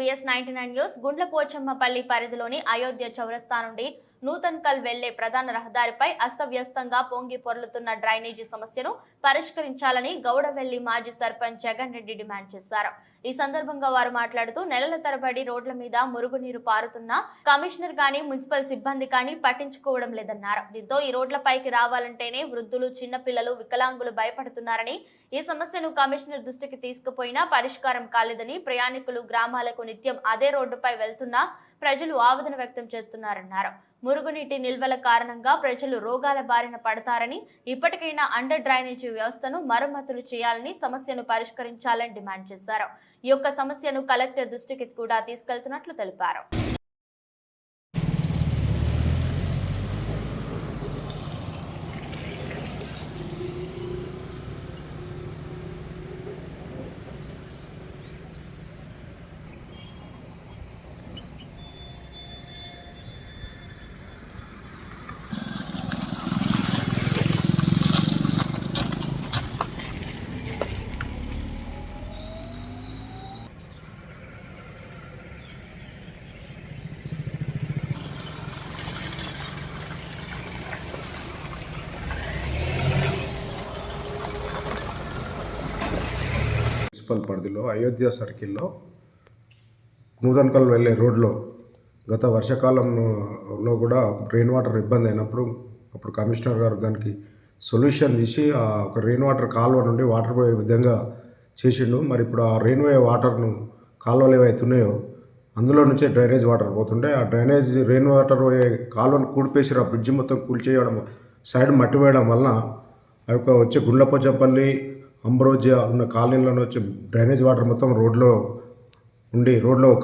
VS99 news. Gundlapochampally పరిధిలోని అయోధ్య చౌరస్తా నుండి నూతన్కల్ వెళ్లే ప్రధాన రహదారిపై అస్తవ్యస్తంగా పొంగి పొర్లుతున్న డ్రైనేజీ సమస్యను పరిష్కరించాలని గౌడవెల్లి మాజీ సర్పంచ్ జగన్ రెడ్డి డిమాండ్ చేశారు. ఈ సందర్భంగా వారు మాట్లాడుతూ నెలల తరబడి రోడ్ల మీద మురుగునీరు పారుతున్నా కమిషనర్ గాని మున్సిపల్ సిబ్బంది కానీ పట్టించుకోవడం లేదన్నారు. దీంతో ఈ రోడ్లపైకి రావాలంటేనే వృద్ధులు, చిన్నపిల్లలు, వికలాంగులు భయపడుతున్నారని, ఈ సమస్యను కమిషనర్ దృష్టికి తీసుకుపోయినా పరిష్కారం కాలేదని, ప్రయాణికులు గ్రామాలకు నిత్యం అదే రోడ్డుపై వెళ్తున్నా ప్రజలు ఆవేదన వ్యక్తం చేస్తున్నారన్నారు. మురుగునీటి నిల్వల కారణంగా ప్రజలు రోగాల బారిన పడతారని, ఇప్పటికైనా అండర్ డ్రైనేజీ వ్యవస్థను మరమ్మతులు చేయాలని, సమస్యను పరిష్కరించాలని డిమాండ్ చేశారు. ఈ యొక్క సమస్యను కలెక్టర్ దృష్టికి కూడా తీసుకెళ్తున్నట్లు తెలిపారు. మున్సిపల్ పరిధిలో అయోధ్య సర్కిల్లో నూతన్కల్ వెళ్ళే రోడ్లో గత వర్షాకాలంలో కూడా రెయిన్ వాటర్ ఇబ్బంది అయినప్పుడు అప్పుడు కమిషనర్ గారు దానికి సొల్యూషన్ తీసి ఒక రెయిన్ వాటర్ కాలువ నుండి వాటర్ పోయే విధంగా చేసిండు. మరి ఇప్పుడు ఆ రెయిన్వే వాటర్ను కాలువలు ఏవైతున్నాయో అందులో నుంచే డ్రైనేజ్ వాటర్ పోతుంటే ఆ డ్రైనేజ్ రెయిన్ వాటర్ పోయే కాలువను కూడిపేసి ఆ బ్రిడ్జి మొత్తం కూల్చేయడం, సైడ్ మట్టి వేయడం వలన ఆ యొక్క వచ్చే గుండ్లపోచంపల్లి, అంబ్రోజియా ఉన్న కాలనీలను వచ్చి డ్రైనేజ్ వాటర్ మొత్తం రోడ్లో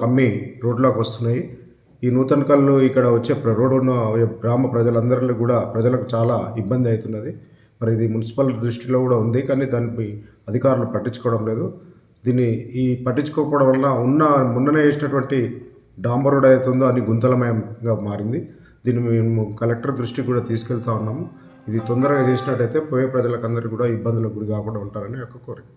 కమ్మి రోడ్లోకి వస్తున్నాయి. ఈ నూతన్కల్లు ఇక్కడ వచ్చే రోడ్డు ఉన్న గ్రామ ప్రజలకు చాలా ఇబ్బంది అవుతున్నది. మరి ఇది మున్సిపల్ దృష్టిలో కూడా ఉంది, కానీ దానిపై అధికారులు పట్టించుకోవడం లేదు. దీన్ని పట్టించుకోకపోవడం వలన మొన్ననే వేసినటువంటి డాంబర్ రోడ్ అవుతుందో అని గుంతలమయంగా మారింది. దీన్ని మేము కలెక్టర్ దృష్టికి కూడా తీసుకెళ్తా ఉన్నాము. ఇది తొందరగా చేసినట్టయితే పోయే ప్రజలకందరికీ కూడా ఇబ్బందులకు గురి కాకుండా ఉంటారని ఒక కోరిక.